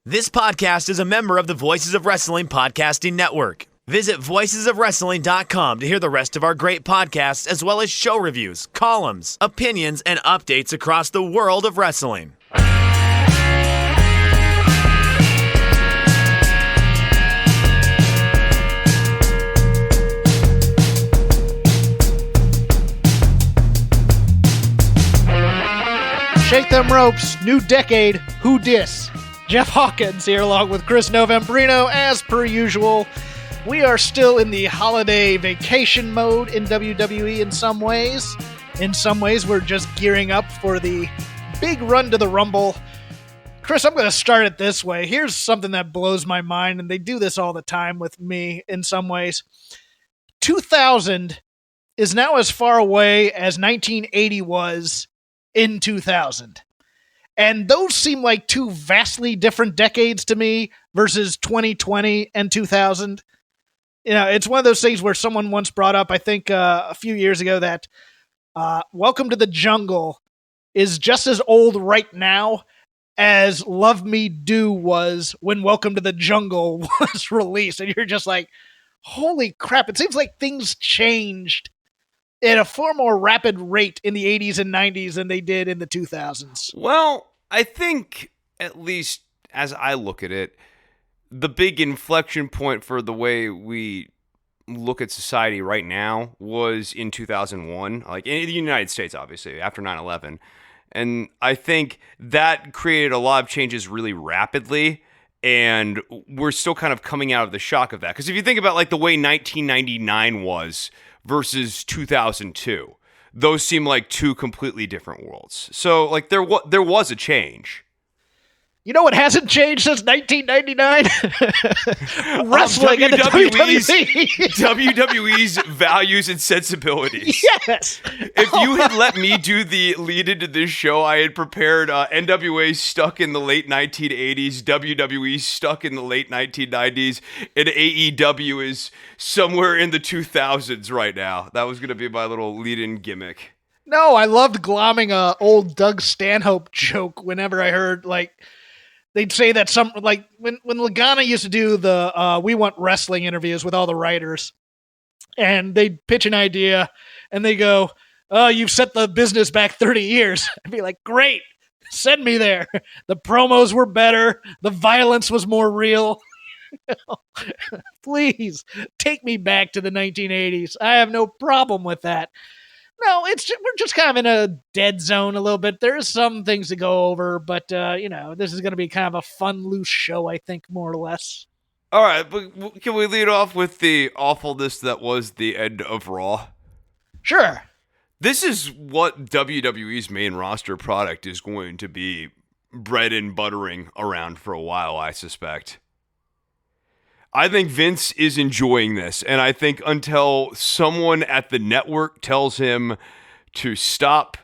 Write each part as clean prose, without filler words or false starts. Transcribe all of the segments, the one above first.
This podcast is a member of the Voices of Wrestling Podcasting Network. Visit voicesofwrestling.com to hear the rest of our great podcasts, as well as show reviews, columns, opinions, and updates across the world of wrestling. Shake them ropes, new decade, who dis? Jeff Hawkins here along with Chris Novembrino as per usual. We are still in the holiday vacation mode in WWE in some ways. In some ways, we're just gearing up for the big run to the Rumble. Chris, I'm going to start it this way. Here's something that blows my mind, and they do this all the time with me in some ways. 2000 is now as far away as 1980 was in 2000. And those seem like two vastly different decades to me versus 2020 and 2000. You know, it's one of those things where someone once brought up, I think a few years ago, that Welcome to the Jungle is just as old right now as Love Me Do was when Welcome to the Jungle was released. And you're just like, holy crap, it seems like things changed at a far more rapid rate in the 80s and 90s than they did in the 2000s. Well, I think, at least as I look at it, the big inflection point for the way we look at society right now was in 2001, like in the United States, obviously, after 9/11. And I think that created a lot of changes really rapidly, and we're still kind of coming out of the shock of that. Because if you think about like the way 1999 was versus 2002, those seem like two completely different worlds. So like there was a change. You know what hasn't changed since 1999? Wrestling and the WWE's values and sensibilities. Yes. If you had let me do the lead into this show, I had prepared NWA stuck in the late 1980s, WWE stuck in the late 1990s, and AEW is somewhere in the 2000s right now. That was going to be my little lead-in gimmick. No, I loved glomming a old Doug Stanhope joke whenever I heard, like, they'd say that some, like, when Lagana used to do the We Want Wrestling interviews with all the writers, and they'd pitch an idea, and they go, oh, you've set the business back 30 years. I'd be like, great, send me there. The promos were better. The violence was more real. Please, take me back to the 1980s. I have no problem with that. No, we're just kind of in a dead zone a little bit. There's some things to go over, but, this is going to be kind of a fun, loose show, I think, more or less. All right, but can we lead off with the awfulness that was the end of Raw? Sure. This is what WWE's main roster product is going to be bread and buttering around for a while, I suspect. I think Vince is enjoying this, and I think until someone at the network tells him to stop,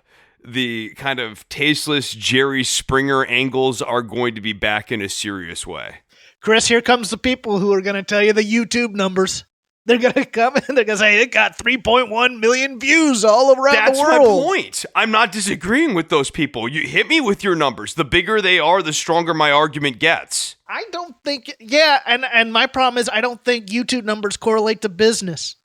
the kind of tasteless Jerry Springer angles are going to be back in a serious way. Chris, here comes the people who are going to tell you the YouTube numbers. They're going to come and they're going to say it got 3.1 million views all around the world. That's my point. I'm not disagreeing with those people. You hit me with your numbers. The bigger they are, the stronger my argument gets. I don't think, and my problem is I don't think YouTube numbers correlate to business.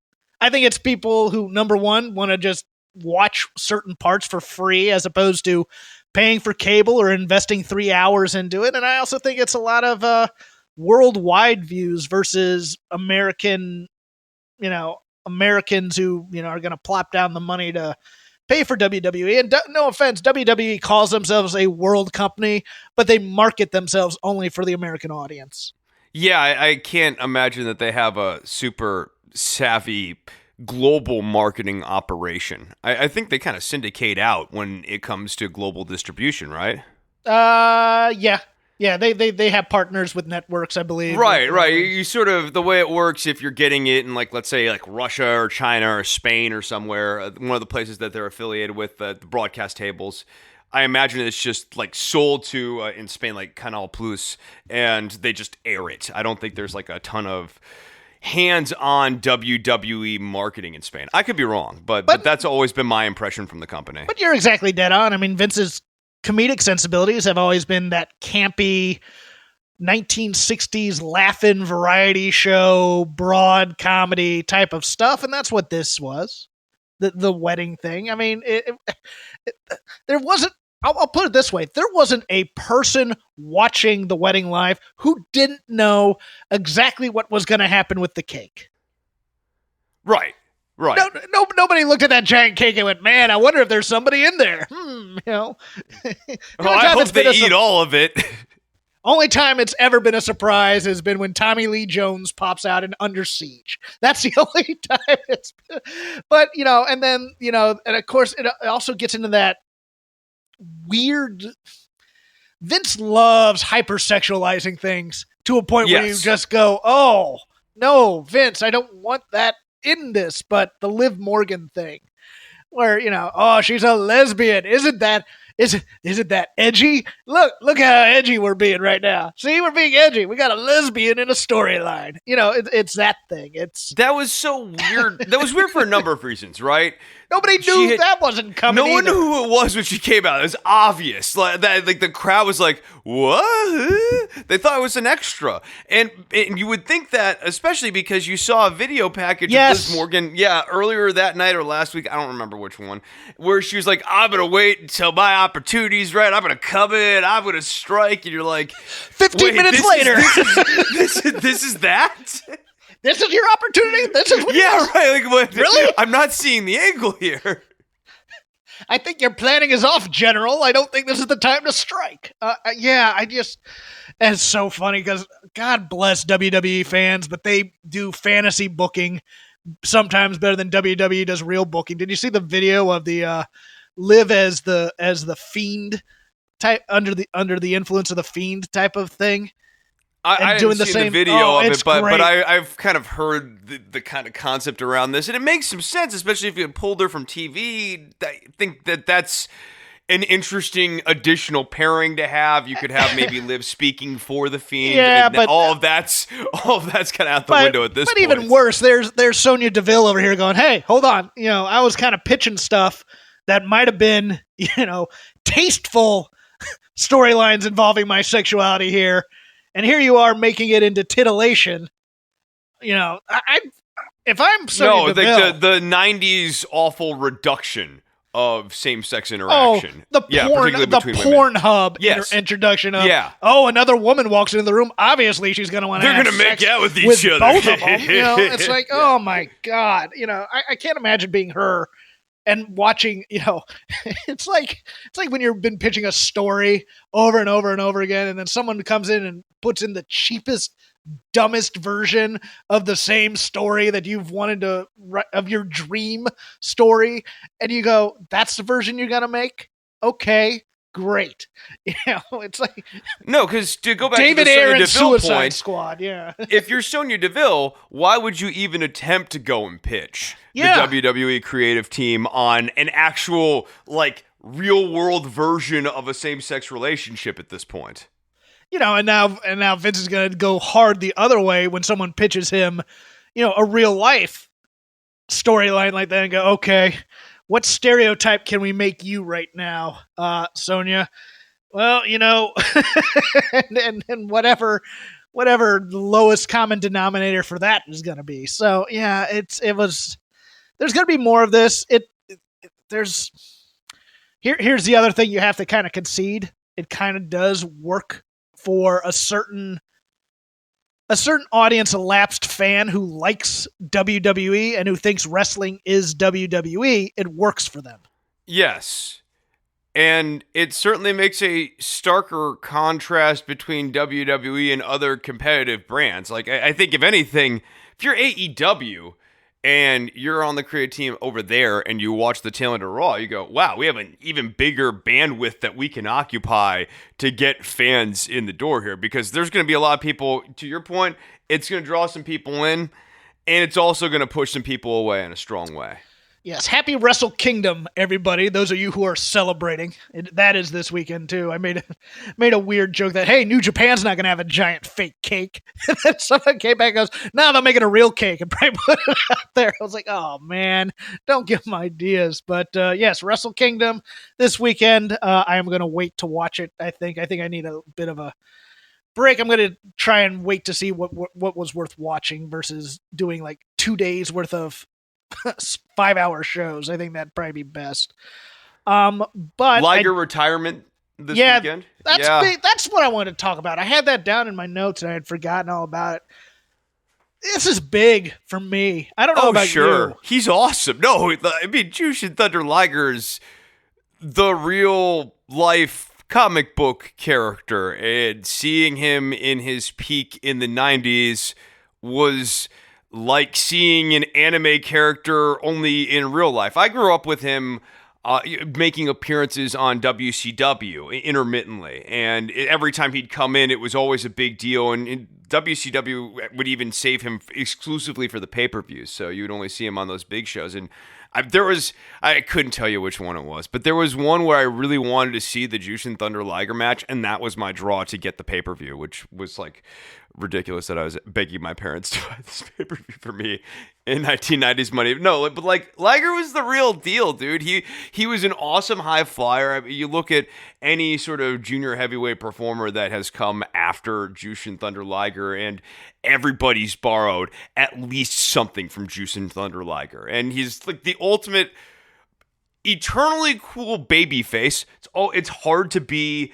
I think it's people who, number one, want to just watch certain parts for free as opposed to paying for cable or investing 3 hours into it. And I also think it's a lot of worldwide views versus Americans who, are going to plop down the money to pay for WWE. And no offense, WWE calls themselves a world company, but they market themselves only for the American audience. Yeah, I can't imagine that they have a super savvy global marketing operation. I think they kind of syndicate out when it comes to global distribution, right? Yeah. Yeah, they have partners with networks, I believe. Right. You sort of, the way it works, if you're getting it in, like, let's say, like Russia or China or Spain or somewhere, one of the places that they're affiliated with, the broadcast tables, I imagine it's just, like, sold to, in Spain, like, Canal Plus, and they just air it. I don't think there's, like, a ton of hands-on WWE marketing in Spain. I could be wrong, but that's always been my impression from the company. But you're exactly dead on. I mean, Vince's comedic sensibilities have always been that campy, 1960s laugh-in variety show, broad comedy type of stuff, and that's what this was. The wedding thing. I mean, there wasn't. I'll put it this way: there wasn't a person watching the wedding live who didn't know exactly what was going to happen with the cake. Right. Nobody looked at that giant cake and went, "Man, I wonder if there's somebody in there." I hope they eat all of it. Only time it's ever been a surprise has been when Tommy Lee Jones pops out in Under Siege. That's the only time it's been. But, and then, and of course, it also gets into that weird. Vince loves hypersexualizing things to a point where you just go, oh, no, Vince, I don't want that in this. But the Liv Morgan thing where, oh, she's a lesbian. Isn't that edgy? Look how edgy we're being right now. See, we're being edgy. We got a lesbian in a storyline. It's that thing. That was so weird. That was weird for a number of reasons, right? Nobody knew that wasn't coming. No one knew who it was when she came out. It was obvious. Like the crowd was like, "What?" They thought it was an extra, and you would think that, especially because you saw a video package of Liz Morgan, earlier that night or last week. I don't remember which one, where she was like, "I'm gonna wait until my opportunity's right. I'm gonna come in. I'm gonna strike," and you're like, 15 minutes later, this is that. This is your opportunity? This is what right. Like, what? Really? I'm not seeing the angle here. I think your planning is off, General. I don't think this is the time to strike. It's so funny because God bless WWE fans, but they do fantasy booking sometimes better than WWE does real booking. Did you see the video of the Liv as the Fiend type under the influence of the Fiend type of thing? I haven't seen the video of it, but I've kind of heard the kind of concept around this, and it makes some sense, especially if you had pulled her from TV. I think that's an interesting additional pairing to have. You could have maybe Liv speaking for the Fiend. But all of that's kind of out the window at this point. But even worse, there's Sonya Deville over here going, "Hey, hold on, I was kind of pitching stuff that might have been, tasteful storylines involving my sexuality here. And here you are making it into titillation." If I'm Sonya Deville, the '90s awful reduction of same-sex interaction. The Pornhub introduction of, another woman walks into the room. Obviously, she's going to want to have sex. They're going to make out with each other. Both of them. It's like, oh my God. I can't imagine being her and watching, it's like when you've been pitching a story over and over and over again, and then someone comes in and puts in the cheapest, dumbest version of the same story that you've wanted to of your dream story, and you go, "That's the version you're gonna make? Okay, great." It's like because to go back David to the Sonya Aaron's Deville Suicide point, Squad. If you're Sonya Deville, why would you even attempt to go and pitch the WWE creative team on an actual real world version of a same-sex relationship at this point? And now Vince is going to go hard the other way when someone pitches him, a real life storyline like that, and go, "Okay, what stereotype can we make you right now, Sonya?" Well, and whatever the lowest common denominator for that is going to be. So there's going to be more of this. Here's the other thing you have to kind of concede. It kind of does work for a certain audience, a lapsed fan who likes WWE and who thinks wrestling is WWE. It works for them. Yes. And it certainly makes a starker contrast between WWE and other competitive brands. I think, if anything, if you're AEW and you're on the creative team over there and you watch the tail end of Raw, you go, "Wow, we have an even bigger bandwidth that we can occupy to get fans in the door here," because there's going to be a lot of people, to your point, it's going to draw some people in, and it's also going to push some people away in a strong way. Yes, happy Wrestle Kingdom, everybody. Those of you who are celebrating. That is this weekend, too. I made a weird joke that, hey, New Japan's not going to have a giant fake cake. And then someone came back and goes, "No, they'll make it a real cake," and probably put it out there. I was like, oh, man, don't give them ideas. But, yes, Wrestle Kingdom this weekend. I am going to wait to watch it, I think. I think I need a bit of a break, I'm going to try and wait to see what was worth watching versus doing like 2 days worth of 5-hour shows. I think that'd probably be best. But Liger retirement this weekend? That's what I wanted to talk about. I had that down in my notes and I had forgotten all about it. This is big for me. I don't know about you. He's awesome. No, I mean, Jushin Thunder Liger's the real life comic book character, and seeing him in his peak in the 90s was like seeing an anime character only in real life. I grew up with him making appearances on WCW intermittently, and every time he'd come in, it was always a big deal, and WCW would even save him exclusively for the pay-per-views, so you would only see him on those big shows. And I couldn't tell you which one it was, but there was one where I really wanted to see the Jushin Thunder Liger match, and that was my draw to get the pay-per-view, which was like ridiculous that I was begging my parents to buy this pay-per-view for me in 1990s money. No, but like Liger was the real deal, dude. He was an awesome high flyer. I mean, you look at any sort of junior heavyweight performer that has come after Jushin Thunder Liger, and everybody's borrowed at least something from Jushin Thunder Liger. And he's like the ultimate eternally cool babyface. It's hard to be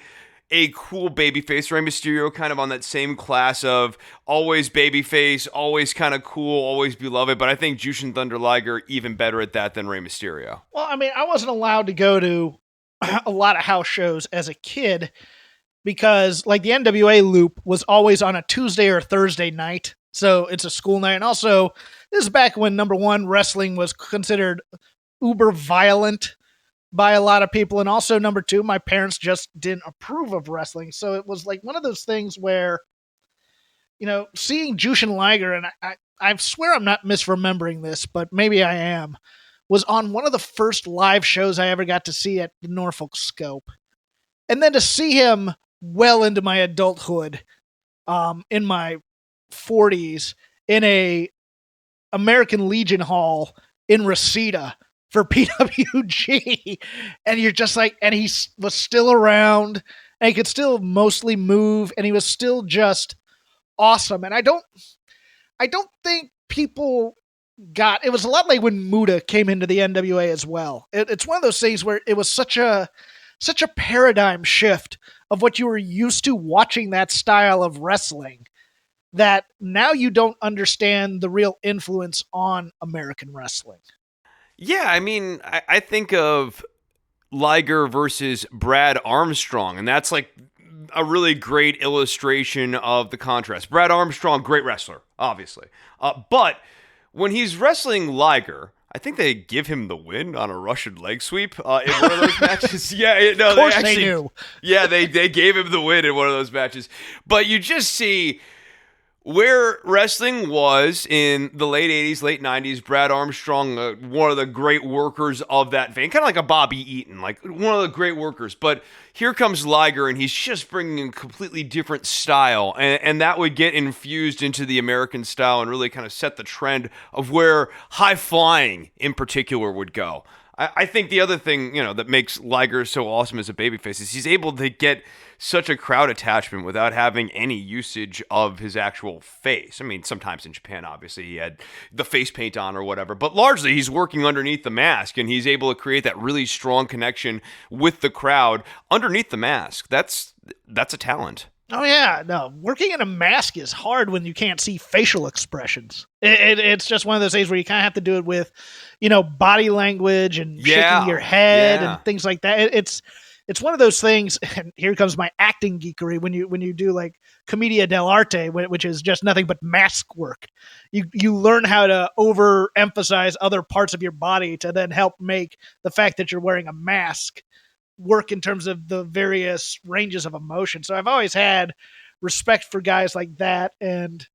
a cool babyface. Rey Mysterio kind of on that same class of always babyface, always kind of cool, always beloved. But I think Jushin Thunder Liger even better at that than Rey Mysterio. Well, I mean, I wasn't allowed to go to a lot of house shows as a kid because like the NWA loop was always on a Tuesday or Thursday night. So it's a school night. And also this is back when number one, wrestling was considered uber violent by a lot of people. And also number two, my parents just didn't approve of wrestling. So it was like one of those things where, you know, seeing Jushin Liger, and I swear I'm not misremembering this, but maybe I am, was on one of the first live shows I ever got to see at the Norfolk Scope. And then to see him well into my adulthood, in my 40s, in a American Legion Hall in Reseda for PWG, and you're just like, and he was still around, and he could still mostly move, and he was still just awesome. And I don't think people it was a lot like when Muta came into the NWA as well. It's one of those things where it was such a paradigm shift of what you were used to watching that style of wrestling that now you don't understand the real influence on American wrestling. Yeah, I mean, I think of Liger versus Brad Armstrong, and that's like a really great illustration of the contrast. Brad Armstrong, great wrestler, obviously. But when he's wrestling Liger, I think they give him the win on a Russian leg sweep in one of those matches. Yeah, no, of course they do. Yeah, they gave him the win in one of those matches. But you just see where wrestling was in the late 80s, late 90s. Brad Armstrong, one of the great workers of that vein, kind of like a Bobby Eaton, like one of the great workers. But here comes Liger, and he's just bringing a completely different style, and that would get infused into the American style and really kind of set the trend of where high flying in particular would go. I think the other thing, that makes Liger so awesome as a babyface is he's able to get such a crowd attachment without having any usage of his actual face. I mean, sometimes in Japan, obviously, he had the face paint on or whatever, but largely he's working underneath the mask, and he's able to create that really strong connection with the crowd underneath the mask. That's a talent. Oh, yeah. No, working in a mask is hard when you can't see facial expressions. It's just one of those things where you kind of have to do it with, body language and shaking your head and things like that. It's one of those things, and here comes my acting geekery, when you do like commedia dell'arte, which is just nothing but mask work. You learn how to overemphasize other parts of your body to then help make the fact that you're wearing a mask work in terms of the various ranges of emotion. So I've always had respect for guys like that, and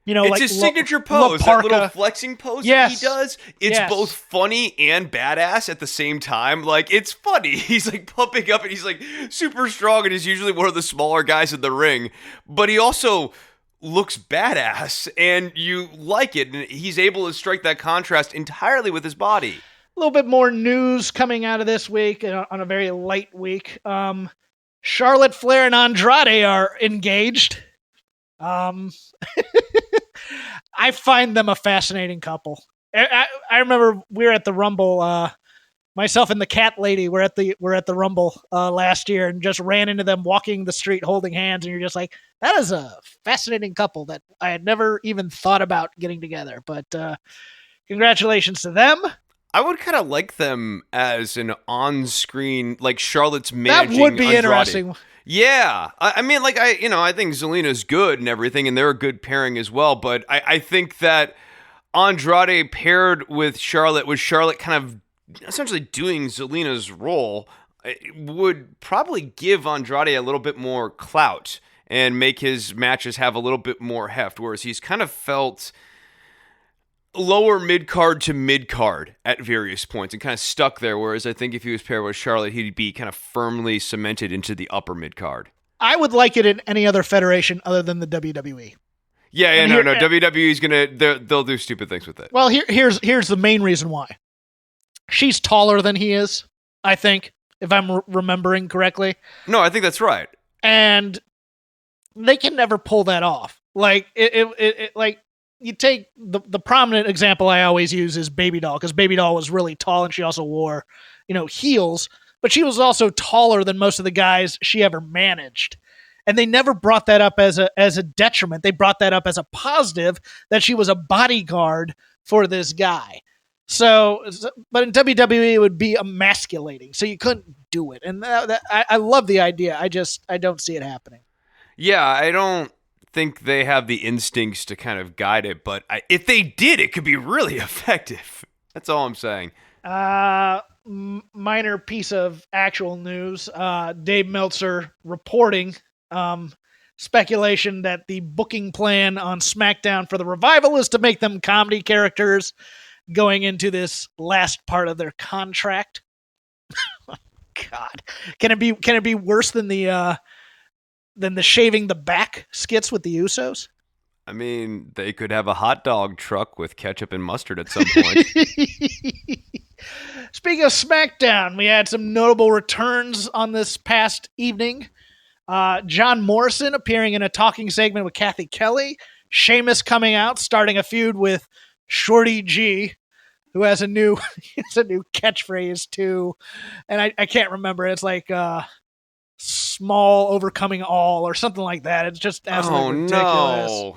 it's like his signature pose, that little flexing pose that he does. It's both funny and badass at the same time. Like, it's funny. He's like pumping up, and he's like super strong, and he's usually one of the smaller guys in the ring, but he also looks badass, and you like it, and he's able to strike that contrast entirely with his body. A little bit more news coming out of this week on a very light week. Charlotte Flair and Andrade are engaged. I find them a fascinating couple. I remember we were at the Rumble. Myself and the cat lady were at the Rumble last year and just ran into them walking the street holding hands, and you're just like, that is a fascinating couple that I had never even thought about getting together. But congratulations to them. I would kind of like them as an on-screen, like Charlotte's managing That would be Andrade. interesting. Yeah. I mean, like, I think Zelina's good and everything, and they're a good pairing as well, but I think that Andrade paired with Charlotte kind of essentially doing Zelina's role, it would probably give Andrade a little bit more clout and make his matches have a little bit more heft, whereas he's kind of felt lower mid-card to mid-card at various points and kind of stuck there, whereas I think if he was paired with Charlotte, he'd be kind of firmly cemented into the upper mid-card. I would like it in any other federation other than the WWE. No. WWE's they'll do stupid things with it. Well, here's the main reason why. She's taller than he is, I think, if I'm remembering correctly. No, I think that's right. And they can never pull that off. Like like you take the prominent example I always use is Baby Doll, because Baby Doll was really tall and she also wore, heels, but she was also taller than most of the guys she ever managed. And they never brought that up as a detriment. They brought that up as a positive, that she was a bodyguard for this guy. But in WWE it would be emasculating, so you couldn't do it. And I love the idea. I don't see it happening. Yeah, I don't think they have the instincts to kind of guide it, but if they did, it could be really effective. That's all I'm saying. Minor piece of actual news. Dave Meltzer reporting speculation that the booking plan on SmackDown for the Revival is to make them comedy characters going into this last part of their contract. God, can it be worse than the shaving the back skits with the Usos? I mean, they could have a hot dog truck with ketchup and mustard at some point. Speaking of SmackDown, we had some notable returns on this past evening. John Morrison appearing in a talking segment with Kathy Kelly. Sheamus coming out, starting a feud with Shorty G, who has a new catchphrase too, and I can't remember. It's like small overcoming all or something like that. It's just absolutely ridiculous. No.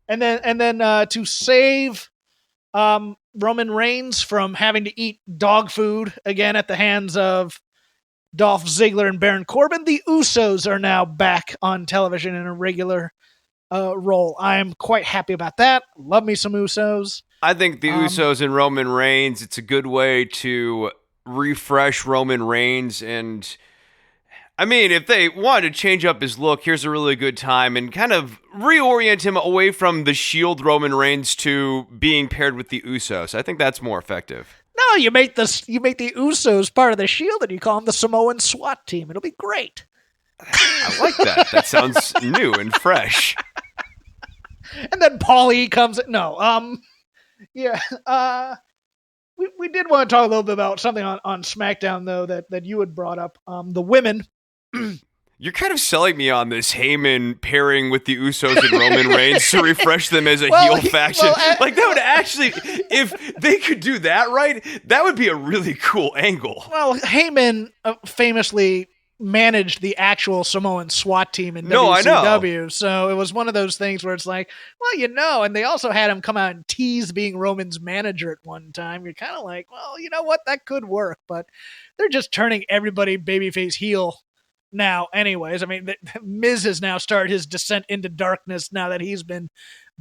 And then to save Roman Reigns from having to eat dog food again at the hands of Dolph Ziggler and Baron Corbin, the Usos are now back on television in a regular role. I am quite happy about that. Love me some Usos. I think the Usos and Roman Reigns, it's a good way to refresh Roman Reigns. And I mean, if they wanted to change up his look, here's a really good time and kind of reorient him away from the Shield Roman Reigns to being paired with the Usos. I think that's more effective. No, you make the Usos part of the Shield and you call them the Samoan SWAT team. It'll be great. I like that. That sounds new and fresh. And then Paulie comes. Yeah. We did want to talk a little bit about something on SmackDown though that you had brought up. The women. You're kind of selling me on this Heyman pairing with the Usos and Roman Reigns to refresh them as a heel faction. Like, that would actually, if they could do that right, that would be a really cool angle. Well, Heyman famously managed the actual Samoan SWAT team in WCW. I know. So it was one of those things where it's like, well, and they also had him come out and tease being Roman's manager at one time. You're kind of like, well, you know what? That could work, but they're just turning everybody babyface heel now anyways. I mean, Miz has now started his descent into darkness now that he's been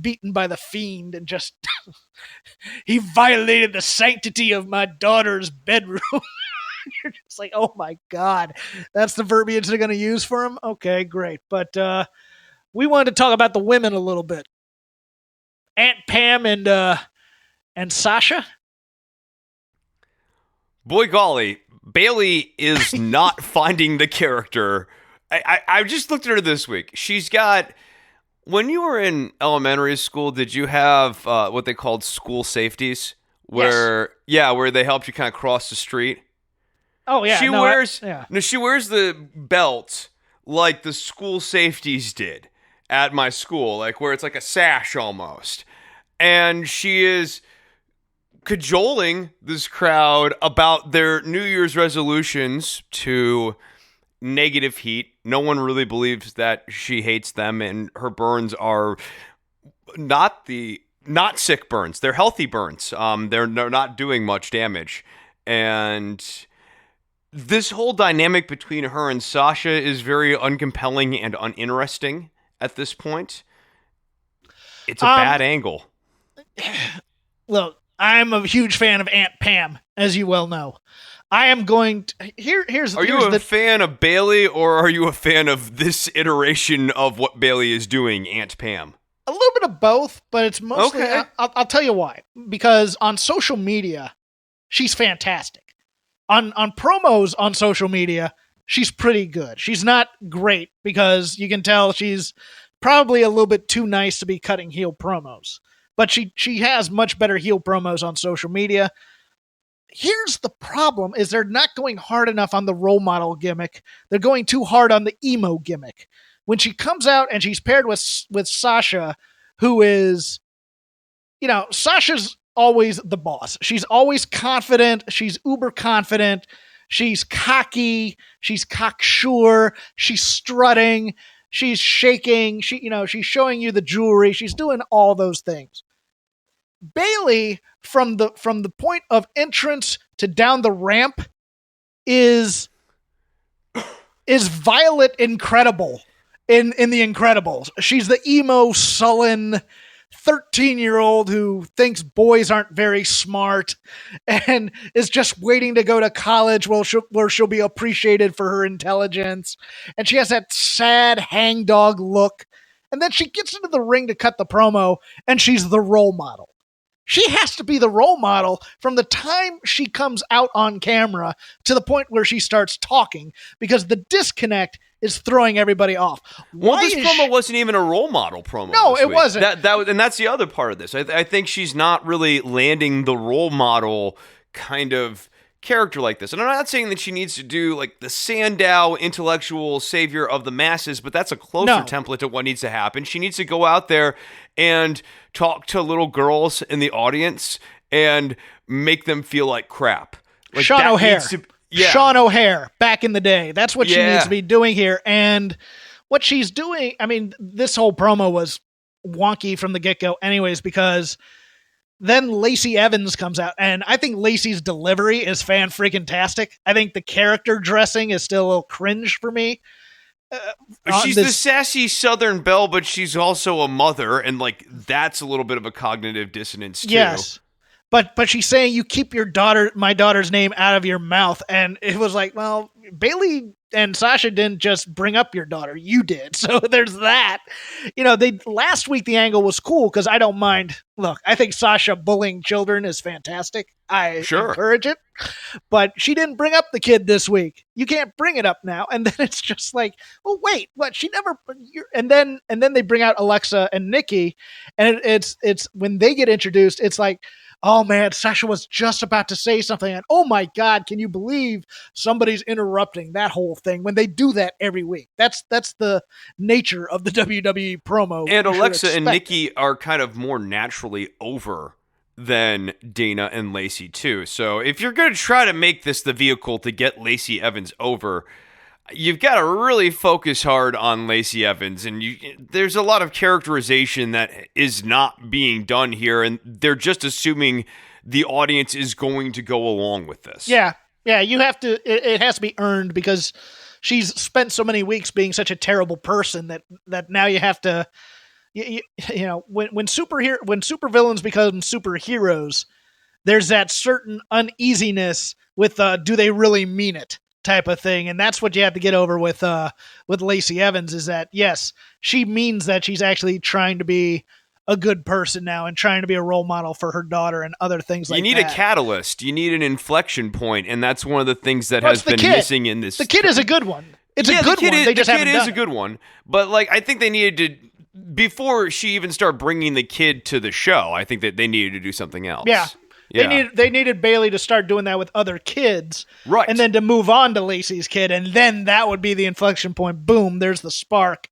beaten by the Fiend and just he violated the sanctity of my daughter's bedroom. You're just like, oh my God, that's the verbiage they're going to use for him? Okay, great. But we wanted to talk about the women a little bit. Aunt Pam and Sasha. Boy golly, Bailey is not finding the character. I just looked at her this week. She's got, when you were in elementary school, did you have what they called school safeties? Where they helped you kind of cross the street? Oh yeah. She wears the belt like the school safeties did at my school, like where it's like a sash almost. And she is cajoling this crowd about their New Year's resolutions to negative heat. No one really believes that she hates them, and her burns are not sick burns. They're healthy burns. They're not doing much damage. And this whole dynamic between her and Sasha is very uncompelling and uninteresting at this point. It's a bad angle. Look, I'm a huge fan of Aunt Pam, as you well know. I am going to... Are you a fan of Bailey, or are you a fan of this iteration of what Bailey is doing, Aunt Pam? A little bit of both, but it's mostly... Okay. I'll tell you why. Because on social media, she's fantastic. On promos on social media, she's pretty good. She's not great, because you can tell she's probably a little bit too nice to be cutting heel promos. But she has much better heel promos on social media. Here's the problem, is they're not going hard enough on the role model gimmick. They're going too hard on the emo gimmick. When she comes out and she's paired with Sasha, who is, Sasha's always the boss. She's always confident. She's uber confident. She's cocky. She's cocksure. She's strutting. She's shaking. She's showing you the jewelry. She's doing all those things. Bailey, from the point of entrance to down the ramp, is Violet Incredible in The Incredibles. She's the emo, sullen 13-year-old who thinks boys aren't very smart and is just waiting to go to college where she'll be appreciated for her intelligence. And she has that sad hangdog look. And then she gets into the ring to cut the promo, and she's the role model. She has to be the role model from the time she comes out on camera to the point where she starts talking, because the disconnect is throwing everybody off. Well, this promo wasn't even a role model promo. No, it wasn't. And that's the other part of this. I think she's not really landing the role model kind of character like this. And I'm not saying that she needs to do like the Sandow intellectual savior of the masses, but that's a closer template to what needs to happen. She needs to go out there and talk to little girls in the audience and make them feel like crap. Like Sean O'Hare. Sean O'Hare back in the day. That's what she needs to be doing here. And what she's doing, I mean, this whole promo was wonky from the get-go anyways, because then Lacey Evans comes out, and I think Lacey's delivery is fan-freaking-tastic. I think the character dressing is still a little cringe for me. She's the sassy Southern belle, but she's also a mother, and like that's a little bit of a cognitive dissonance too. Yes, but she's saying you keep my daughter's name out of your mouth, and it was like, well, Bailey and Sasha didn't just bring up your daughter, you did. So there's that. Last week the angle was cool because I don't mind. Look, I think Sasha bullying children is fantastic. I encourage it. But she didn't bring up the kid this week. You can't bring it up now. And then it's just like, well, wait, what? She never. And then they bring out Alexa and Nikki, and it's when they get introduced, it's like, oh man, Sasha was just about to say something, and oh my God, can you believe somebody's interrupting that whole thing? When they do that every week, that's the nature of the WWE promo. And Alexa and Nikki are kind of more naturally over than Dana and Lacey too. So if you're going to try to make this the vehicle to get Lacey Evans over, you've got to really focus hard on Lacey Evans, and there's a lot of characterization that is not being done here, and they're just assuming the audience is going to go along with this. Yeah, you have to. It has to be earned because she's spent so many weeks being such a terrible person that now you have to. When supervillains become superheroes, there's that certain uneasiness with do they really mean it type of thing, and that's what you have to get over with Lacey Evans, is that yes, she means that she's actually trying to be a good person now and trying to be a role model for her daughter and other things like that. You need a catalyst, you need an inflection point, and that's one of the things that has been missing in this. The kid is a good one. It's a good one. They just haven't done it. The kid is a good one, but like I think they needed to. Before she even started bringing the kid to the show, I think that they needed to do something else. Yeah. Yeah. They needed Bailey to start doing that with other kids, Right. and then to move on to Lacey's kid, and then that would be the inflection point. Boom, there's the spark.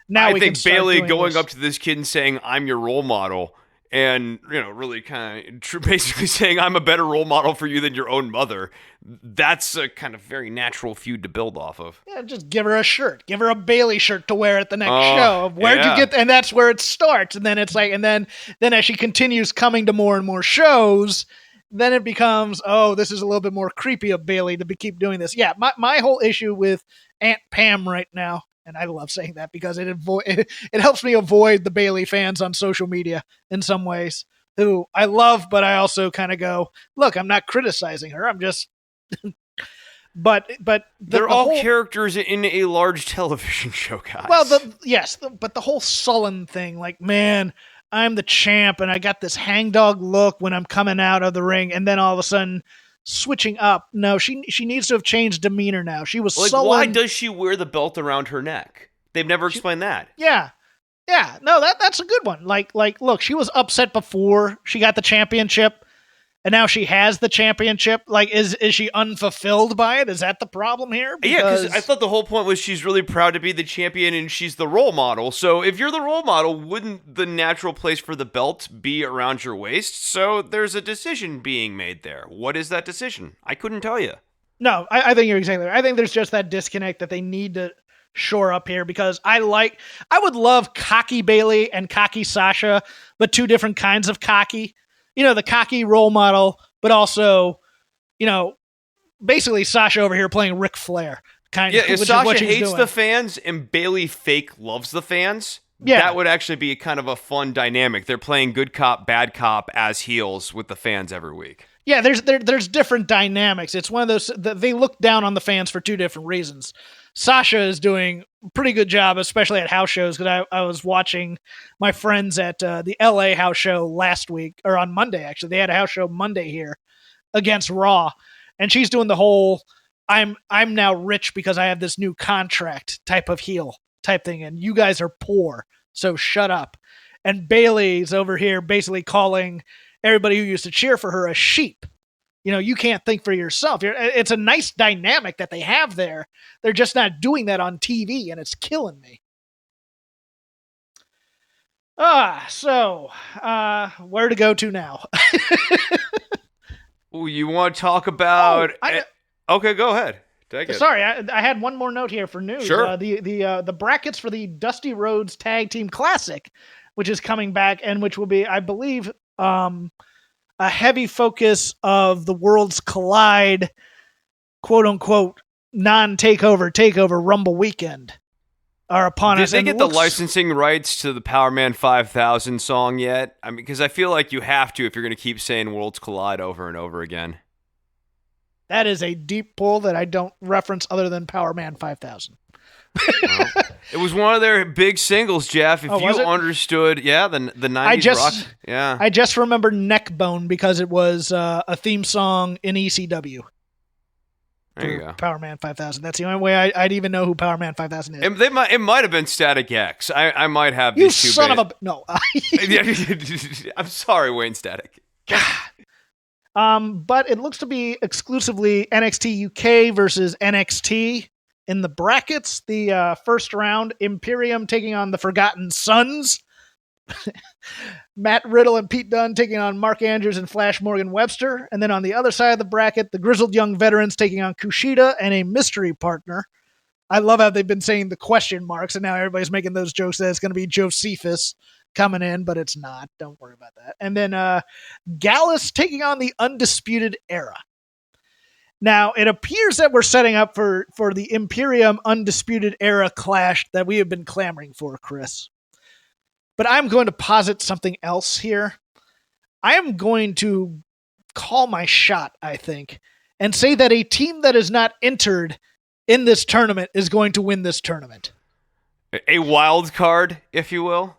Now I think Bailey going this. up to this kid and saying, "I'm your role model," and really kind of basically saying, "I'm a better role model for you than your own mother." That's a kind of very natural feud to build off of. Yeah, just give her a shirt. Give her a Bailey shirt to wear at the next show. Where'd yeah. you get? And that's where it starts. And then it's like, and then as she continues coming to more and more shows, then it becomes, oh, this is a little bit more creepy of Bailey to keep doing this. Yeah, my whole issue with Aunt Pam right now, and I love saying that because it helps me avoid the Bailey fans on social media in some ways, who I love, but I also kind of go, look, I'm not criticizing her. I'm just but they're all characters in a large television show, guys. Well, but the whole sullen thing, like, man, I'm the champ and I got this hangdog look when I'm coming out of the ring, and then all of a sudden switching up. No, she needs to have changed demeanor now. She was sullen. Why does she wear the belt around her neck? They've never explained that. Yeah. No, that's a good one. Like, look, she was upset before she got the championship. And now she has the championship. Like, is she unfulfilled by it? Is that the problem here? Yeah, because I thought the whole point was she's really proud to be the champion and she's the role model. So if you're the role model, wouldn't the natural place for the belt be around your waist? So there's a decision being made there. What is that decision? I couldn't tell you. No, I think you're exactly right. I think there's just that disconnect that they need to shore up here, because I would love cocky Bailey and cocky Sasha, but two different kinds of cocky. The cocky role model, but also, basically Sasha over here playing Ric Flair. If Sasha hates the fans and Bailey fake loves the fans, that would actually be kind of a fun dynamic. They're playing good cop, bad cop as heels with the fans every week. Yeah, there's different dynamics. It's one of those that they look down on the fans for two different reasons. Sasha is doing a pretty good job, especially at house shows, because I was watching my friends at the LA house show last week, or on Monday, actually. They had a house show Monday here against Raw, and she's doing the whole, I'm now rich because I have this new contract type of heel type thing, and you guys are poor, so shut up. And Bailey's over here basically calling everybody who used to cheer for her a sheep. You can't think for yourself. It's a nice dynamic that they have there. They're just not doing that on TV, and it's killing me. So where to go to now? Ooh, you want to talk about... Okay, go ahead. Take it. Sorry, I had one more note here for news. Sure. The brackets for the Dusty Rhodes Tag Team Classic, which is coming back, and which will be, I believe... a heavy focus of the Worlds Collide, quote unquote, takeover Rumble weekend are upon us. Did they get the licensing rights to the Power Man 5000 song yet? I mean, because I feel like you have to if you're going to keep saying Worlds Collide over and over again. That is a deep pull that I don't reference other than Power Man 5000. Well, it was one of their big singles, Jeff. If you understood, the 90s rock. Yeah. I just remember Neckbone because it was a theme song in ECW. There you go. Power Man 5000. That's the only way I'd even know who Power Man 5000 is. It might have been Static X. I might have you these two. Son of a... No. I'm sorry, Wayne Static. But it looks to be exclusively NXT UK versus NXT. In the brackets, the first round, Imperium taking on the Forgotten Sons. Matt Riddle and Pete Dunne taking on Mark Andrews and Flash Morgan Webster. And then on the other side of the bracket, the Grizzled Young Veterans taking on Kushida and a mystery partner. I love how they've been saying the question marks, and now everybody's making those jokes that it's going to be Josephus coming in, but it's not. Don't worry about that. And then Gallus taking on the Undisputed Era. Now, it appears that we're setting up for the Imperium Undisputed Era clash that we have been clamoring for, Chris. But I'm going to posit something else here. I am going to call my shot, I think, and say that a team that is not entered in this tournament is going to win this tournament. A wild card, if you will?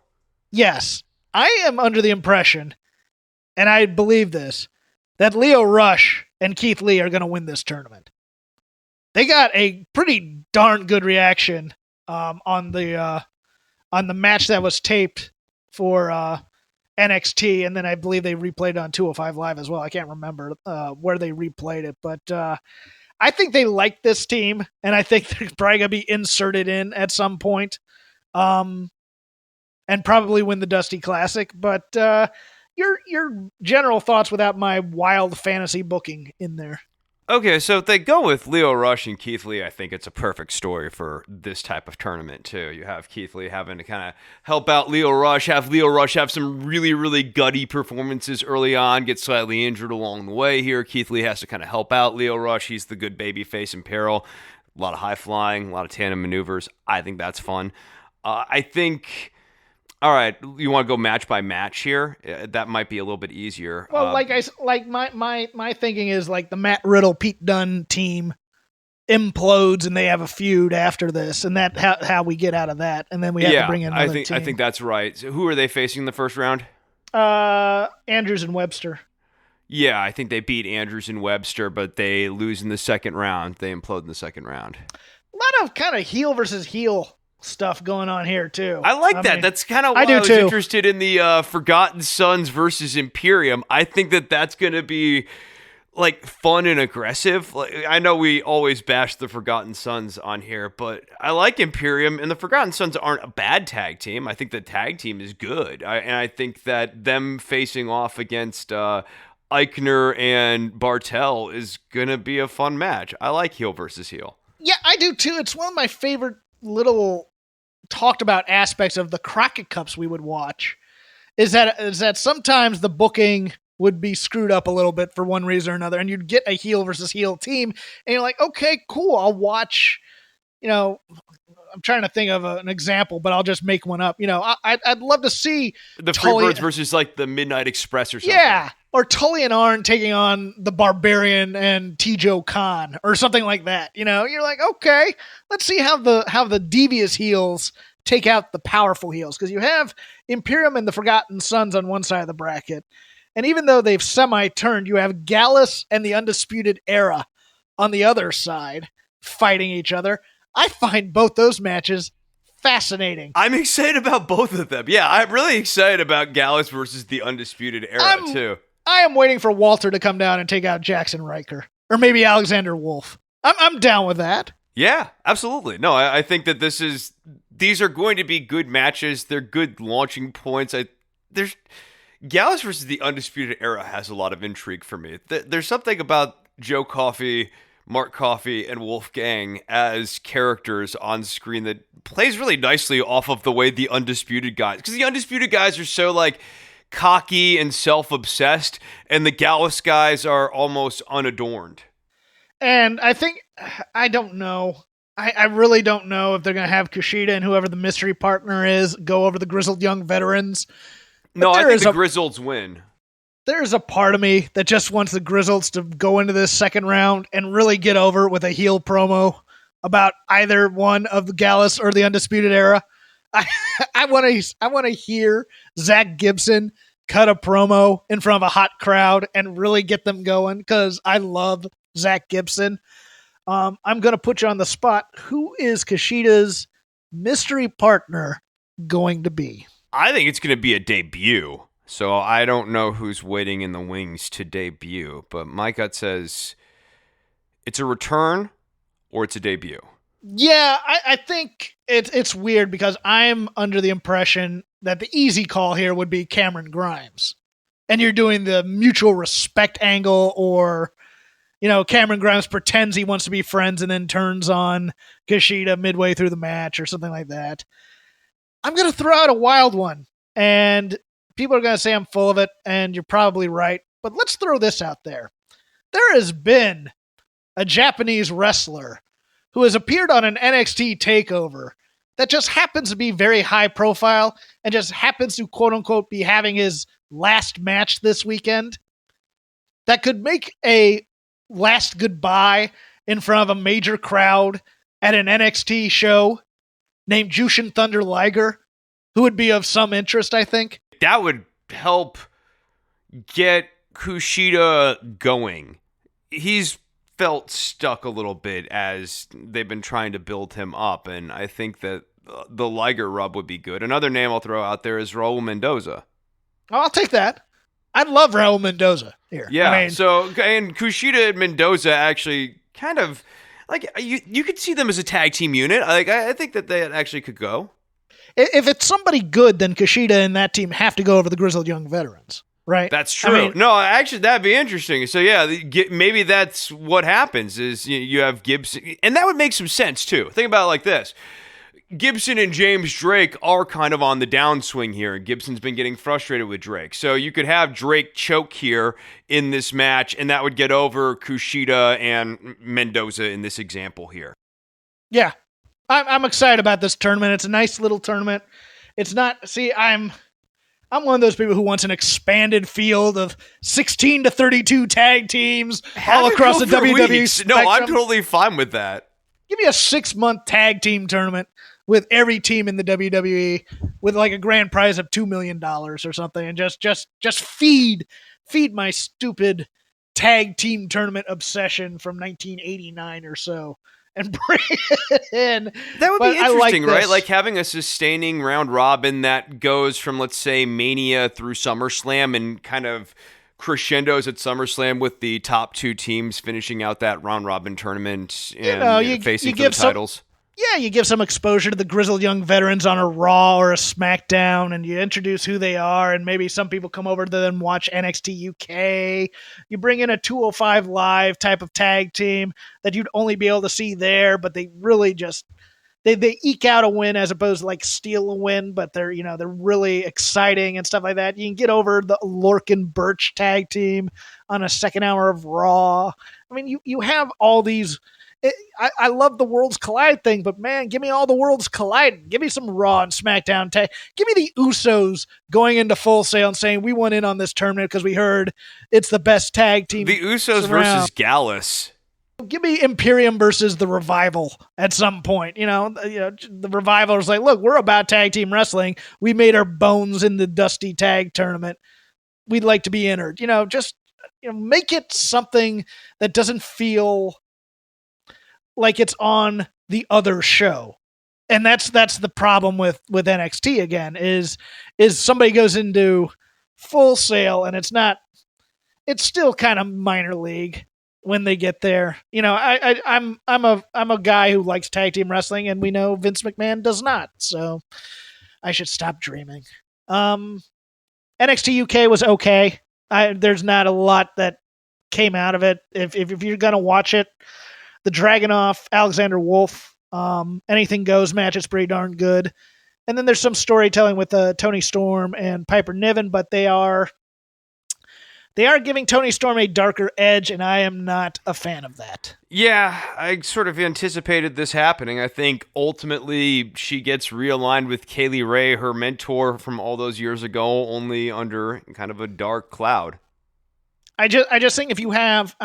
Yes. I am under the impression, and I believe this, that Lio Rush and Keith Lee are going to win this tournament. They got a pretty darn good reaction on the match that was taped for NXT, and then I believe they replayed it on 205 Live as well. I can't remember where they replayed it, but I think they like this team, and I think they're probably going to be inserted in at some point, and probably win the Dusty Classic. But your general thoughts without my wild fantasy booking in there. Okay, so if they go with Lio Rush and Keith Lee, I think it's a perfect story for this type of tournament, too. You have Keith Lee having to kind of help out Lio Rush, have Lio Rush have some really, really gutty performances early on, get slightly injured along the way here. Keith Lee has to kind of help out Lio Rush. He's the good babyface in peril. A lot of high flying, a lot of tandem maneuvers. I think that's fun. I think... All right, you want to go match by match here? That might be a little bit easier. Well, my thinking is like the Matt Riddle, Pete Dunne team implodes and they have a feud after this, and that how we get out of that, and then we have to bring in another team. I think that's right. So who are they facing in the first round? Andrews and Webster. Yeah, I think they beat Andrews and Webster, but they lose in the second round. They implode in the second round. A lot of kind of heel versus heel stuff going on here too. I like that. That's kind of why I was interested in the Forgotten Sons versus Imperium. I think that's going to be like fun and aggressive. Like, I know we always bash the Forgotten Sons on here, but I like Imperium, and the Forgotten Sons aren't a bad tag team. I think the tag team is good, and I think that them facing off against Eichner and Bartel is going to be a fun match. I like heel versus heel. Yeah, I do too. It's one of my favorite little talked about aspects of the Crockett Cups we would watch is that sometimes the booking would be screwed up a little bit for one reason or another, and you'd get a heel versus heel team, and you're like, okay, cool, I'll watch, I'm trying to think of an example, but I'll just make one up. I'd love to see the Freebirds versus like the Midnight Express or something. Yeah, or Tully and Arn taking on the Barbarian and T-Joe Khan or something like that. You're like, okay, let's see how the devious heels take out the powerful heels, because you have Imperium and the Forgotten Sons on one side of the bracket, and even though they've semi-turned, you have Gallus and the Undisputed Era on the other side fighting each other. I find both those matches fascinating. I'm excited about both of them. Yeah, I'm really excited about Gallus versus the Undisputed Era, too. I am waiting for Walter to come down and take out Jackson Riker. Or maybe Alexander Wolf. I'm down with that. Yeah, absolutely. No, I think that these are going to be good matches. They're good launching points. Gallus versus the Undisputed Era has a lot of intrigue for me. There's something about Joe Coffey, Mark Coffey, and Wolfgang as characters on screen that plays really nicely off of the way the Undisputed guys, because the Undisputed guys are so like cocky and self-obsessed, and the Gallus guys are almost unadorned. And I don't know. I really don't know if they're going to have Kushida and whoever the mystery partner is go over the grizzled young veterans. No, I think the Grizzleds win. There's a part of me that just wants the Grizzleds to go into this second round and really get over with a heel promo about either one of the Gallus or the Undisputed Era. I want to hear Zach Gibson cut a promo in front of a hot crowd and really get them going, because I love Zach Gibson. I'm going to put you on the spot. Who is Kushida's mystery partner going to be? I think it's going to be a debut. So I don't know who's waiting in the wings to debut, but my gut says it's a return or it's a debut. Yeah, I think it's weird, because I'm under the impression that the easy call here would be Cameron Grimes. And you're doing the mutual respect angle, or, Cameron Grimes pretends he wants to be friends and then turns on Kushida midway through the match or something like that. I'm going to throw out a wild one, and people are going to say I'm full of it, and you're probably right. But let's throw this out there. There has been a Japanese wrestler who has appeared on an NXT takeover that just happens to be very high profile and just happens to, quote unquote, be having his last match this weekend, that could make a last goodbye in front of a major crowd at an NXT show, named Jushin Thunder Liger, who would be of some interest, I think. That would help get Kushida going. He's felt stuck a little bit as they've been trying to build him up, and I think that the Liger rub would be good. Another name I'll throw out there is Raul Mendoza. Oh, I'll take that. I'd love Raul Mendoza here. Yeah. I mean, And Kushida and Mendoza actually kind of like you could see them as a tag team unit. I think that they actually could go. if it's somebody good, then Kushida and that team have to go over the Grizzled Young Veterans, right? That's true. I mean, No, actually, that'd be interesting. So yeah, maybe that's what happens is you have Gibson, and that would make some sense too. Think about it like this. Gibson and James Drake are kind of on the downswing here, and Gibson's been getting frustrated with Drake. So you could have Drake choke here in this match, and that would get over Kushida and Mendoza in this example here. Yeah. I'm excited about this tournament. It's a nice little tournament. It's not, see, I'm one of those people who wants an expanded field of 16 to 32 tag teams all across the WWE spectrum. No, I'm totally fine with that. Give me a 6-month tag team tournament with every team in the WWE with like a grand prize of $2 million or something, and just feed my stupid tag team tournament obsession from 1989 or so and bring it in. That would be interesting, like right? Like having a sustaining round robin that goes from, let's say, Mania through SummerSlam and kind of crescendos at SummerSlam with the top 2 teams finishing out that round robin tournament and facing for the titles. Yeah, you give some exposure to the Grizzled Young Veterans on a Raw or a Smackdown, and you introduce who they are, and maybe some people come over to them watch NXT UK. You bring in a 205 Live type of tag team that you'd only be able to see there, but they really just they eke out a win as opposed to like steal a win, but they're really exciting and stuff like that. You can get over the Lorcan Birch tag team on a second hour of Raw. I mean, you have all these. I love the Worlds Collide thing, but man, give me all the Worlds Collide. Give me some Raw and SmackDown tag. Give me the Usos going into Full Sail and saying we went in on this tournament because we heard it's the best tag team. The Usos versus Gallus. Give me Imperium versus the Revival at some point. The Revival is like, look, we're about tag team wrestling. We made our bones in the Dusty Tag Tournament. We'd like to be entered. Just make it something that doesn't feel like it's on the other show. And that's the problem with NXT again, is somebody goes into Full Sail and it's still kind of minor league when they get there. I'm a guy who likes tag team wrestling, and we know Vince McMahon does not. So I should stop dreaming. NXT UK was okay. There's not a lot that came out of it. If you're going to watch it, the Dragunov, Alexander Wolf, anything goes match is pretty darn good. And then there's some storytelling with Tony Storm and Piper Niven, but they are giving Tony Storm a darker edge, and I am not a fan of that. Yeah, I sort of anticipated this happening. I think ultimately she gets realigned with Kaylee Ray, her mentor from all those years ago, only under kind of a dark cloud. I just think if you have,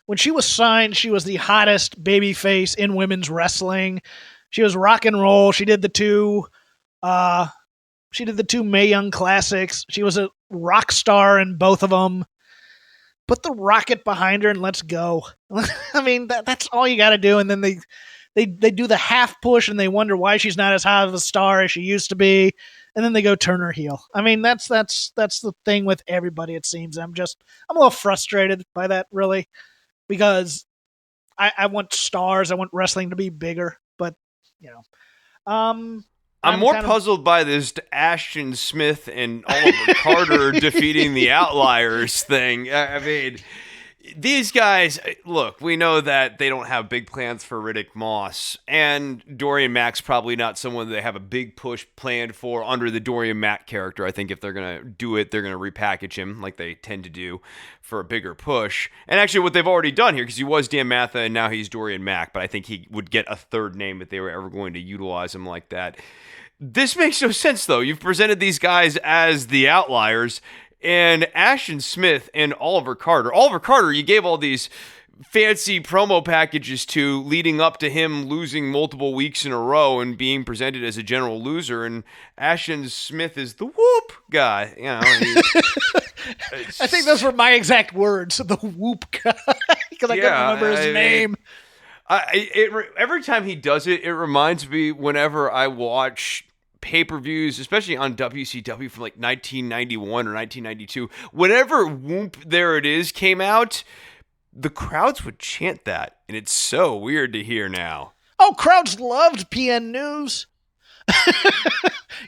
when she was signed, she was the hottest babyface in women's wrestling. She was rock and roll. She did the two Mae Young Classics. She was a rock star in both of them. Put the rocket behind her and let's go. That's all you got to do. And then they do the half push and they wonder why she's not as hot of a star as she used to be. And then they go turn her heel. That's the thing with everybody. It seems I'm a little frustrated by that, really. Because I want stars, I want wrestling to be bigger, but I'm more puzzled by this Ashton Smith and Oliver Carter defeating the Outliers thing. These guys, look, we know that they don't have big plans for Riddick Moss, and Dorian Mack's probably not someone they have a big push planned for under the Dorian Mack character. I think if they're going to do it, they're going to repackage him like they tend to do for a bigger push. And actually what they've already done here, because he was Dan Matha and now he's Dorian Mack, but I think he would get a third name if they were ever going to utilize him like that. This makes no sense, though. You've presented these guys as the Outliers, and Ashton Smith and Oliver Carter. Oliver Carter, you gave all these fancy promo packages to leading up to him losing multiple weeks in a row and being presented as a general loser, and Ashton Smith is the whoop guy. I think those were my exact words, the whoop guy, because I couldn't remember his name. Every time he does it, it reminds me whenever I watch pay-per-views, especially on WCW from like 1991 or 1992, whenever Whoop There It Is came out, the crowds would chant that, and it's so weird to hear now. Oh, crowds loved PN News.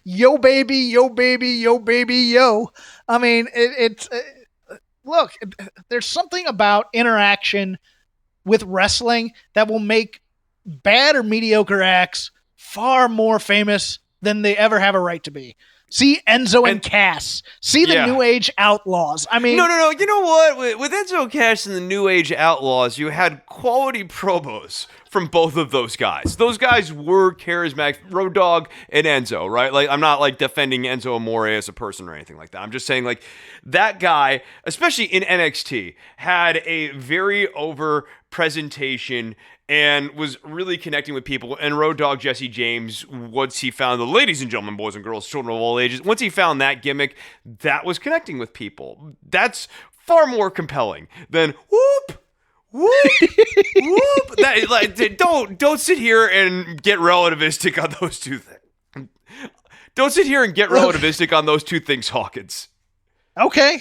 Yo, baby, yo, baby, yo, baby, yo. I mean, look, there's something about interaction with wrestling that will make bad or mediocre acts far more famous than they ever have a right to be. See Enzo and Cass. See the New Age Outlaws. I mean... No. You know what? With Enzo Cass and the New Age Outlaws, you had quality promos from both of those guys. Those guys were charismatic. Road Dogg and Enzo, right? Like, I'm not, like, defending Enzo Amore as a person or anything like that. I'm just saying, like, that guy, especially in NXT, had a very over presentation and was really connecting with people. And Road Dogg Jesse James, once he found the ladies and gentlemen, boys and girls, children of all ages, once he found that gimmick, that was connecting with people. That's far more compelling than whoop, whoop, whoop. That, like, don't sit here and get relativistic on those two things. Don't sit here and get relativistic on those two things, Hawkins. Okay,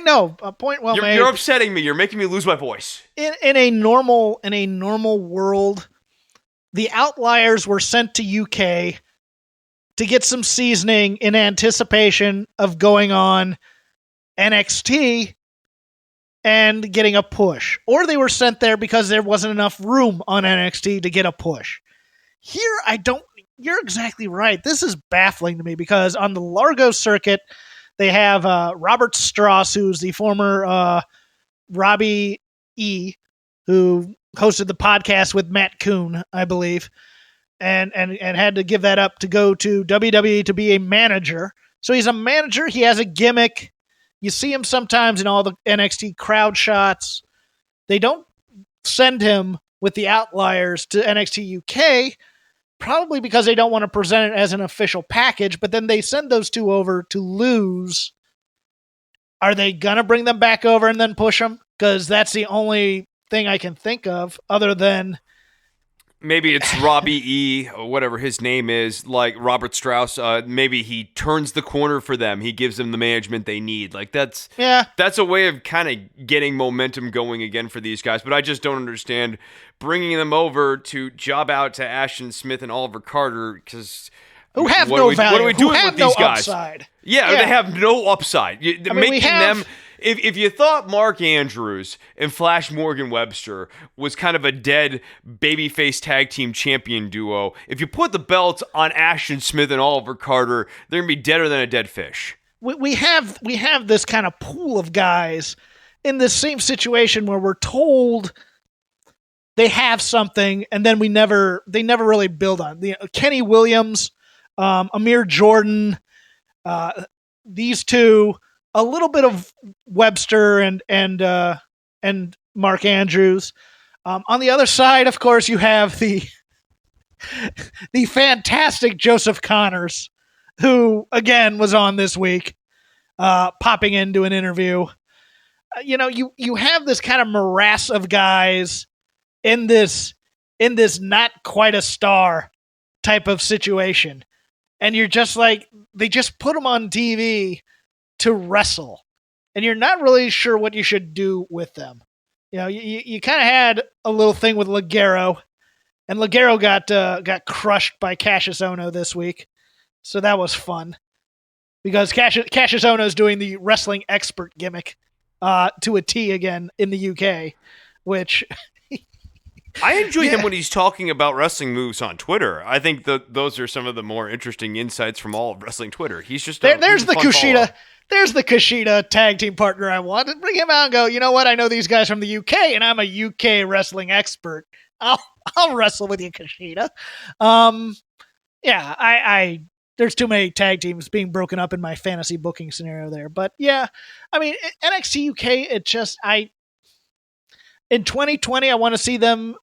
no, point well made. You're upsetting me. You're making me lose my voice. In a normal world, the Outliers were sent to UK to get some seasoning in anticipation of going on NXT and getting a push. Or they were sent there because there wasn't enough room on NXT to get a push. Here, you're exactly right. This is baffling to me because on the Largo circuit, they have Robert Strauss, who's the former Robbie E., who hosted the podcast with Matt Kuhn, I believe, and had to give that up to go to WWE to be a manager. So he's a manager. He has a gimmick. You see him sometimes in all the NXT crowd shots. They don't send him with the Outliers to NXT UK, probably because they don't want to present it as an official package, but then they send those two over to lose. Are they going to bring them back over and then push them? Because that's the only thing I can think of other than... Maybe it's Robbie E., or whatever his name is, like Robert Strauss. Maybe he turns the corner for them. He gives them the management they need. Like that's a way of kind of getting momentum going again for these guys. But I just don't understand bringing them over to job out to Ashton Smith and Oliver Carter because who have no value. What are we doing with these guys? Upside. Yeah, they have no upside. If you thought Mark Andrews and Flash Morgan Webster was kind of a dead babyface tag team champion duo, if you put the belt on Ashton Smith and Oliver Carter, they're going to be deader than a dead fish. We have this kind of pool of guys in this same situation where we're told they have something and then they never really build on it. Kenny Williams, Amir Jordan, these two, a little bit of Webster and Mark Andrews. On the other side, of course, you have the fantastic Joseph Connors, who again was on this week, popping into an interview. You have this kind of morass of guys in this not quite a star type of situation, and you're just like, they just put them on TV to wrestle, and you're not really sure what you should do with them. You kind of had a little thing with Ligero, and Ligero got crushed by Cassius Ohno this week, so that was fun because Cassius Ohno is doing the wrestling expert gimmick to a T again in the UK, which I enjoy him when he's talking about wrestling moves on Twitter. I think those are some of the more interesting insights from all of wrestling Twitter. He's just there's the Kushida. Follow. There's the Kushida tag team partner I want. And bring him out and go, you know what? I know these guys from the UK, and I'm a UK wrestling expert. I'll wrestle with you, Kushida. There's too many tag teams being broken up in my fantasy booking scenario there. But yeah, I mean, NXT UK, in 2020, I want to see them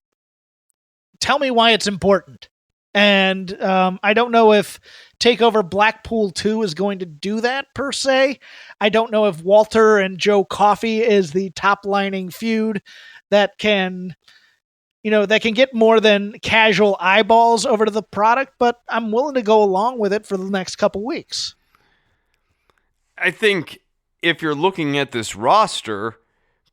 tell me why it's important. And I don't know if TakeOver Blackpool 2 is going to do that per se. I don't know if Walter and Joe Coffey is the top lining feud that can that can get more than casual eyeballs over to the product, but I'm willing to go along with it for the next couple weeks. I think if you're looking at this roster,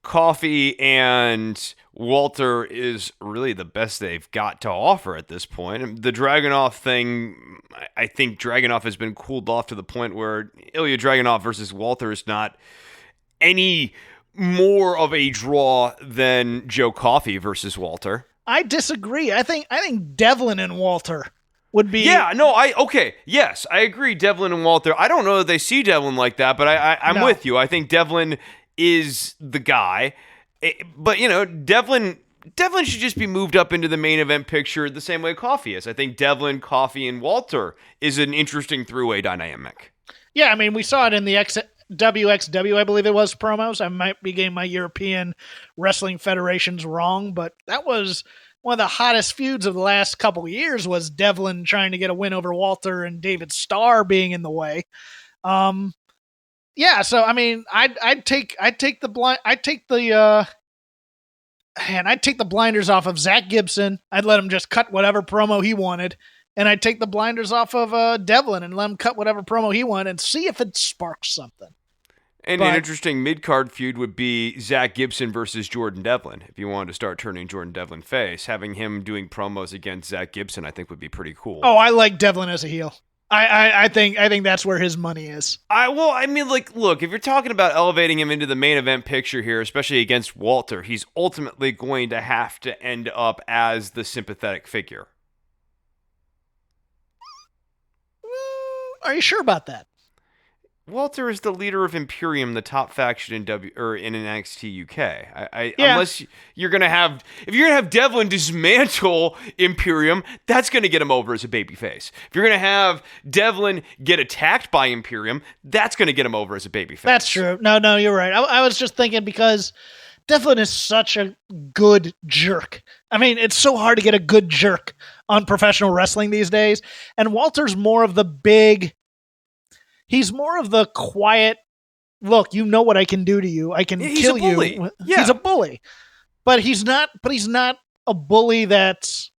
Coffee and Walter is really the best they've got to offer at this point. The Dragunov thing, I think Dragunov has been cooled off to the point where Ilya Dragunov versus Walter is not any more of a draw than Joe Coffey versus Walter. I disagree. I think Devlin and Walter would be. Yeah, no, yes, I agree. Devlin and Walter. I don't know that they see Devlin like that, but I'm with you. I think Devlin is the guy, but Devlin should just be moved up into the main event picture the same way Coffey is. I think Devlin, Coffey, and Walter is an interesting three-way dynamic. Yeah, I mean, we saw it in the WXW, I believe it was, promos. I might be getting my European Wrestling Federations wrong, but that was one of the hottest feuds of the last couple of years, was Devlin trying to get a win over Walter and David Starr being in the way. Yeah, so I mean, I'd take the blinders off of Zach Gibson. I'd let him just cut whatever promo he wanted, and I'd take the blinders off of Devlin and let him cut whatever promo he wanted and see if it sparks something. And an interesting mid-card feud would be Zach Gibson versus Jordan Devlin. If you wanted to start turning Jordan Devlin face, having him doing promos against Zach Gibson, I think would be pretty cool. Oh, I like Devlin as a heel. I think that's where his money is. Look, if you're talking about elevating him into the main event picture here, especially against Walter, he's ultimately going to have to end up as the sympathetic figure. Are you sure about that? Walter is the leader of Imperium, the top faction in NXT UK. Yeah. Unless you're gonna have Devlin dismantle Imperium, that's gonna get him over as a babyface. If you're gonna have Devlin get attacked by Imperium, that's gonna get him over as a babyface. That's true. No, you're right. I was just thinking because Devlin is such a good jerk. I mean, it's so hard to get a good jerk on professional wrestling these days, and Walter's more of the big. He's more of the quiet, look, you know what I can do to you. I can kill you. Yeah. He's a bully. But he's not a bully that's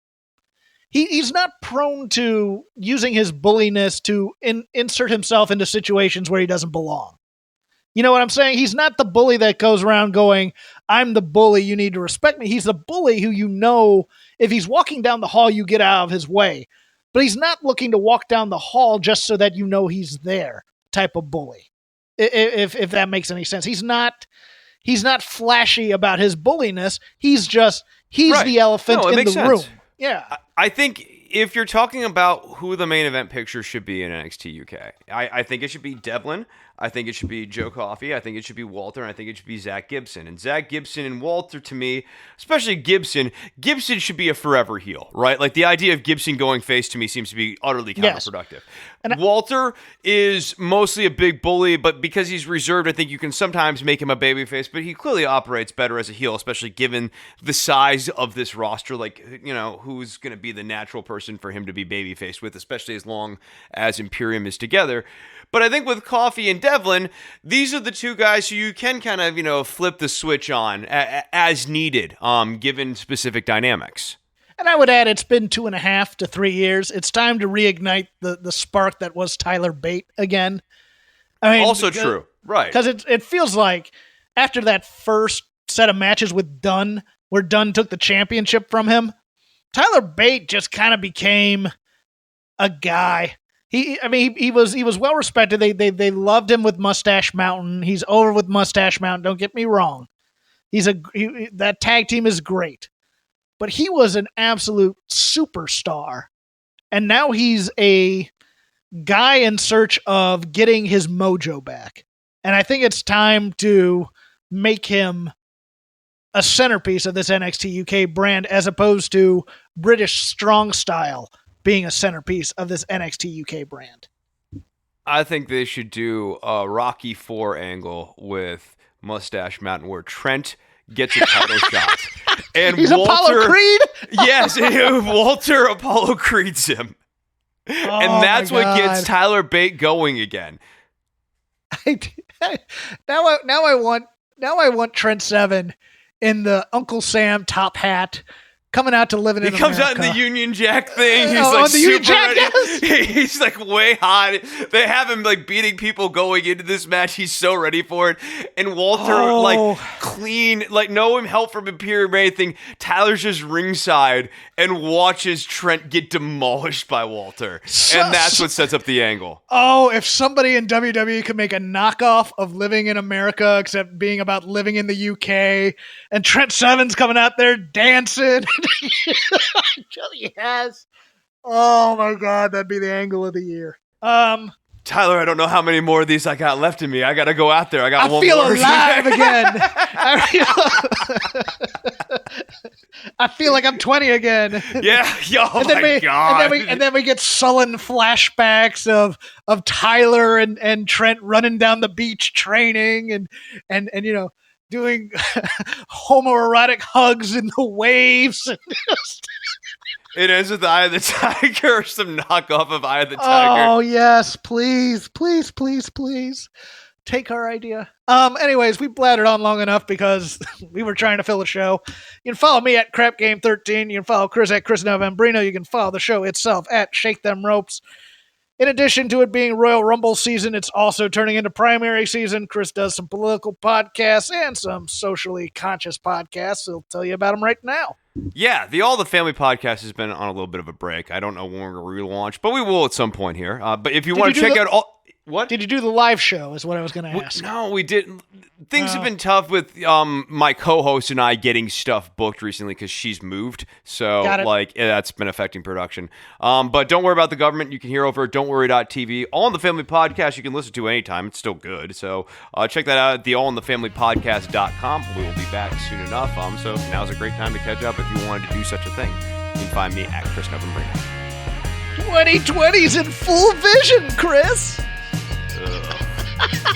he's not prone to using his bulliness to insert himself into situations where he doesn't belong. You know what I'm saying? He's not the bully that goes around going, I'm the bully, you need to respect me. He's the bully who if he's walking down the hall, you get out of his way. But he's not looking to walk down the hall just so that he's there type of bully. If that makes any sense. He's not flashy about his bulliness. He's right. The elephant in the room. Yeah. I think if you're talking about who the main event picture should be in NXT UK, I think it should be Devlin. I think it should be Joe Coffey. I think it should be Walter. And I think it should be Zach Gibson. And Zach Gibson and Walter, to me, especially Gibson should be a forever heel, right? Like the idea of Gibson going face to me seems to be utterly counterproductive. Yes. And Walter is mostly a big bully, but because he's reserved, I think you can sometimes make him a babyface, but he clearly operates better as a heel, especially given the size of this roster. Like, who's going to be the natural person for him to be babyface with, especially as long as Imperium is together. But I think with Coffey and Devlin, these are the two guys who you can kind of, flip the switch on as needed, given specific dynamics. And I would add, it's been 2.5 to 3 years. It's time to reignite the spark that was Tyler Bate again. I mean, also true, right? Because it feels like after that first set of matches with Dunn, where Dunn took the championship from him, Tyler Bate just kind of became a guy. He was well respected. They loved him with Mustache Mountain. He's over with Mustache Mountain. Don't get me wrong. That tag team is great, but he was an absolute superstar, and now he's a guy in search of getting his mojo back. And I think it's time to make him a centerpiece of this NXT UK brand, as opposed to British Strong Style being a centerpiece of this NXT UK brand. I think they should do a Rocky IV angle with Mustache Mountain where Trent gets a title shot. And he's Walter, Apollo Creed? Yes, Walter Apollo Creeds him. And that's what gets Tyler Bate going again. Now I want Trent Seven in the Uncle Sam top hat coming out to living in He comes America. out in the Union Jack thing. He's Oh, like the Union super Jack, ready. yes. He's like way hot. They have him like beating people going into this match. He's so ready for it. And Walter like clean, like no help from Imperium or anything. Tyler's just ringside and watches Trent get demolished by Walter. And that's what sets up the angle. Oh, if somebody in WWE could make a knockoff of Living in America, except being about living in the UK, and Trent Seven's coming out there dancing. Yes. Oh my God, that'd be the angle of the year. Tyler, I don't know how many more of these I got left in me. I got to go out there. I I one feel more. alive again. I feel like I'm 20 again. Yeah. Oh my God. And then we get sullen flashbacks of Tyler and Trent running down the beach training and you know, doing homoerotic hugs in the waves. It ends with Eye of the Tiger or some knockoff of Eye of the Tiger. Oh, yes. Please, please, please, please. Take our idea. Anyways, we blattered on long enough because we were trying to fill a show. You can follow me at CrapGame13. You can follow Chris at Chris Novembrino. You can follow the show itself at Shake Them Ropes. In addition to it being Royal Rumble season, it's also turning into primary season. Chris does some political podcasts and some socially conscious podcasts. He'll tell you about them right now. Yeah, the All the Family podcast has been on a little bit of a break. I don't know when we're going to relaunch, but we will at some point here. But if you want to check out all... What? Did you do the live show is what I was going to ask. No, we didn't. Things have been tough with my co-host and I getting stuff booked recently because she's moved. So, that's been affecting production. But don't worry about the government. You can hear over at don'tworry.tv. All in the Family podcast you can listen to anytime. It's still good. So, check that out at the allinthefamilypodcast.com. We will be back soon enough. So, now's a great time to catch up if you wanted to do such a thing. You can find me at Chris Novembrino. 2020's in full vision, Chris. Ugh.